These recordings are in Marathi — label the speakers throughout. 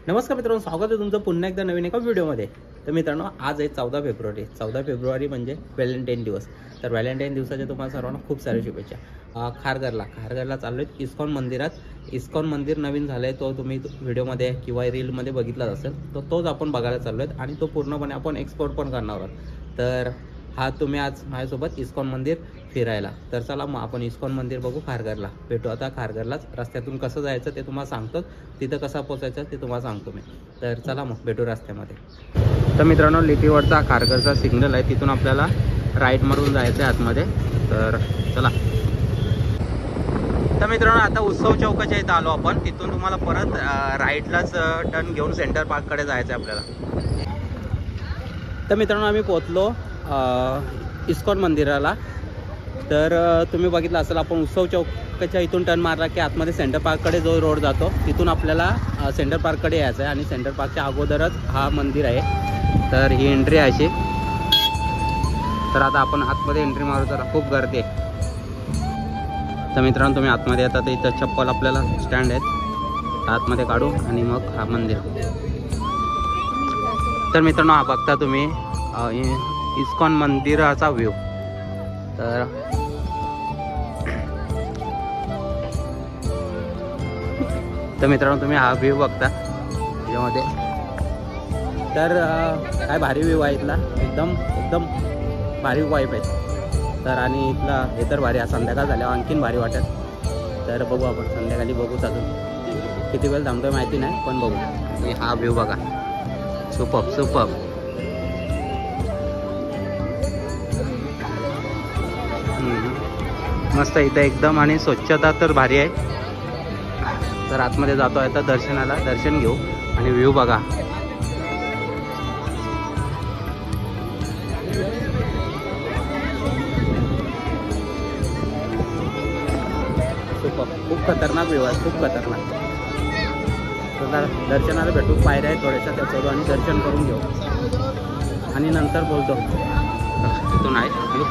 Speaker 1: नमस्कार मित्रांनो, स्वागत आहे तुमचं पुन्हा एकदा नवीन एका व्हिडिओमध्ये। तर मित्रांनो, आज आहे 14 फेब्रुवारी। 14 फेब्रुवारी म्हणजे व्हॅलेंटाईन दिवस। तर व्हॅलेंटाईन दिवसाच्या तुम्हाला सर्वांना खूप साऱ्या शुभेच्छा। खारघरला चाललो आहे इस्कॉन मंदिरात। इस्कॉन मंदिर नवीन झालं आहे, तो तुम्ही व्हिडिओमध्ये किंवा रीलमध्ये बघितलाच असेल। तोच आपण बघायला चाललो आहेत आणि तो पूर्णपणे आपण एक्सप्लोर पण करणार आहोत। तर हा तुम्ही आज माझ्यासोबत इस्कॉन मंदिर फिरायला। तर चला मग आपण इस्कॉन मंदिर बघू। खारघरला भेटू आता। खारघरलाच रस्त्यातून कसं जायचं ते तुम्हाला सांगतो, तिथं कसं पोचायचं ते तुम्हाला सांगतो मी। तर चला मग भेटू रस्त्यामध्ये। तर मित्रांनो, लिपीवरचा खारघरचा सिग्नल आहे, तिथून आपल्याला राईट मारून जायचं आहे आतमध्ये। तर चला। तर मित्रांनो, आता उत्सव चौकाच्या इथं आलो आपण। तिथून तुम्हाला परत राईटलाच टर्न घेऊन सेंटर पार्ककडे जायचं आहे आपल्याला। तर मित्रांनो, आम्ही पोहोचलो इस्कॉन मंदिराला। तर तुम्ही बघितलं असेल, आपण उत्सव चौकाच्या इथून टर्न मारला की आतमध्ये सेंटर पार्ककडे जो रोड जातो तिथून आपल्याला सेंटर पार्ककडे यायचं आहे। आणि सेंटर पार्कच्या अगोदरच हा मंदिर आहे। तर ही एंट्री आहे अशी। तर आता आपण आतमध्ये एंट्री मारू। तर खूप गर्दी आहे। तर मित्रांनो, तुम्ही आतमध्ये येता तर इथं चप्पल आपल्याला स्टँड आहेत, आतमध्ये काढू आणि मग हा मंदिर। तर मित्रांनो, हा बघता तुम्ही इस्कॉन मंदिराचा व्ह्यू। तर मित्रांनो, तुम्ही हा व्ह्यू बघता त्याच्यामध्ये। तर काय भारी व्ह्यू आहे इथला, एकदम भारी वाईब आहे। तर आणि इथला हे तर भारी आहे। संध्याकाळ झाल्यावर आणखीन भारी वाटेल। तर बघू आपण संध्याकाळी बघूच, अजून किती वेळ थांबतोय माहिती नाही, पण बघू। आणि हा व्ह्यू बघा, सुपर्ब। मस्त इथं एकदम, आणि स्वच्छता तर भारी आहे। तर आतमध्ये जातो आहे, तर दर्शनाला दर्शन घेऊ आणि व्ह्यू बघा। खूप खतरनाक व्ह्यू आहे, खूप खतरनाक। तर दर्शनाला भेटू, पायऱ्या आहेत थोड्याशा, त्या चढू आणि दर्शन करून घेऊ आणि नंतर बोलतो। तिथून आहे व्ह्यू।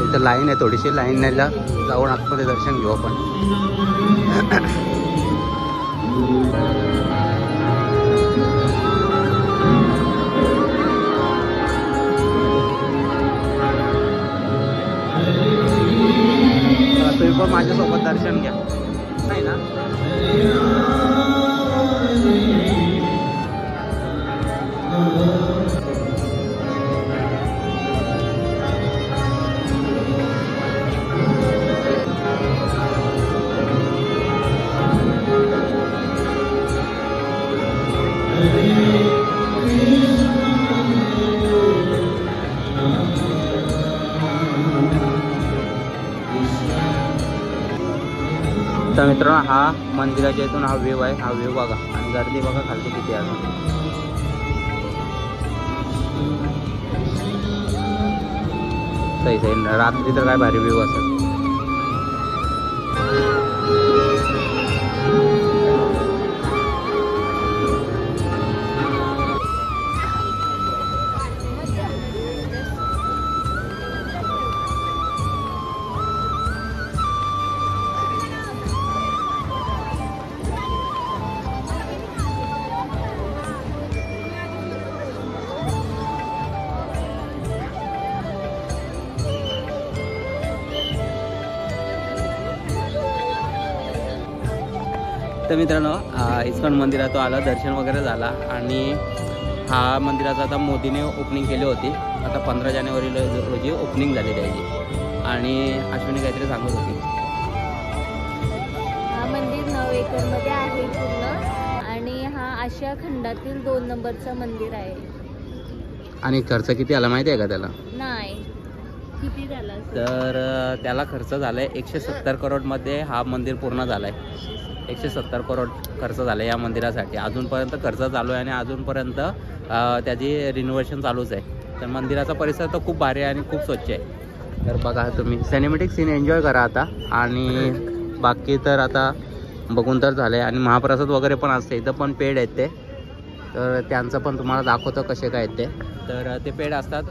Speaker 1: इथं लाईन आहे थोडीशी, लाईनला जाऊन आतमध्ये दर्शन घेऊ आपण। तुम्ही पण माझ्यासोबत दर्शन घ्या, नाही ना? तर मित्रांनो, हा मंदिराच्या इथून हा व्ह्यू आहे। हा व्ह्यू बघा, आणि गर्दी बघा खालती किती आहे। सही रात्री तर काय भारी व्ह्यू असेल। तर मित्रांनो, इस्कॉन मंदिरात तो आला, दर्शन वगैरे झाला। आणि हा मंदिराचा आता मोदीने ओपनिंग केली होती। आता 15 जानेवारी रोजी ओपनिंग झाली त्याची। आणि अश्विनी काहीतरी सांगत होती।
Speaker 2: हा मंदिर 9 एकरमध्ये आहे पूर्ण, आणि हा आशिया खंडातील 2 नंबरचं मंदिर आहे।
Speaker 1: आणि खर्च किती आला माहिती आहे का त्याला?
Speaker 2: नाही, किती झाला?
Speaker 1: तर त्याला खर्च झालाय 170 करोडमध्ये हा मंदिर पूर्ण झालाय। 170 करोड खर्च झाला या मंदिरासाठी। अजूनपर्यंत खर्च चालू आहे आणि अजूनपर्यंत त्याची रिनोव्हेशन चालूच आहे। तर मंदिराचा परिसर तर खूप भारी आहे आणि खूप स्वच्छ आहे। तर बघा, तुम्ही सिनेमॅटिक सीन एन्जॉय करा आता। आणि बाकी तर आता बघून तर झालं आहे। आणि महाप्रसाद वगैरे पण असते इथं, पण पेड आहेत ते। तर त्यांचं पण तुम्हाला दाखवतो कसे काय ते। तर ते पेड असतात।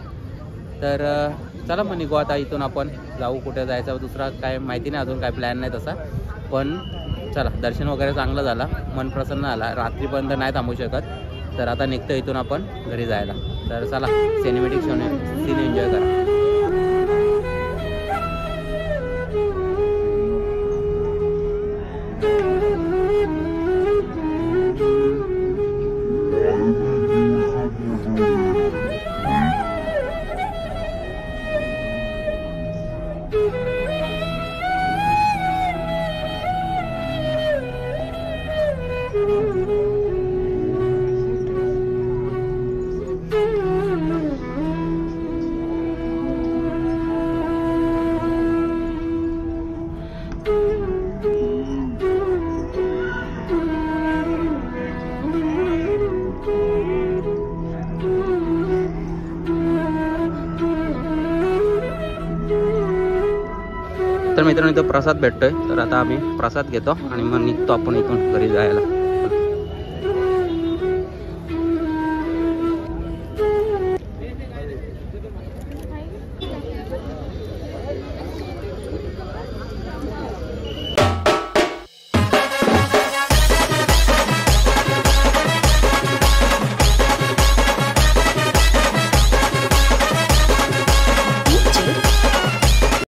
Speaker 1: तर चला मग निघू आता इथून, आपण जाऊ कुठे जायचं दुसरा काय माहिती नाही, अजून काय प्लॅन नाही तसा. पण चला, दर्शन वगैरे चांगलं झालं, मन प्रसन्न झाला. रात्रीपर्यंत नाही थांबू शकत, तर आता निघतो इथून आपण घरी जायला. तर चला, सिनेमॅटिक सीन एन्जॉय करा. तर मित्रांनो, इथं प्रसाद भेटतोय, तर आता आम्ही प्रसाद घेतो आणि मग निघतो आपण इथून घरी जायला.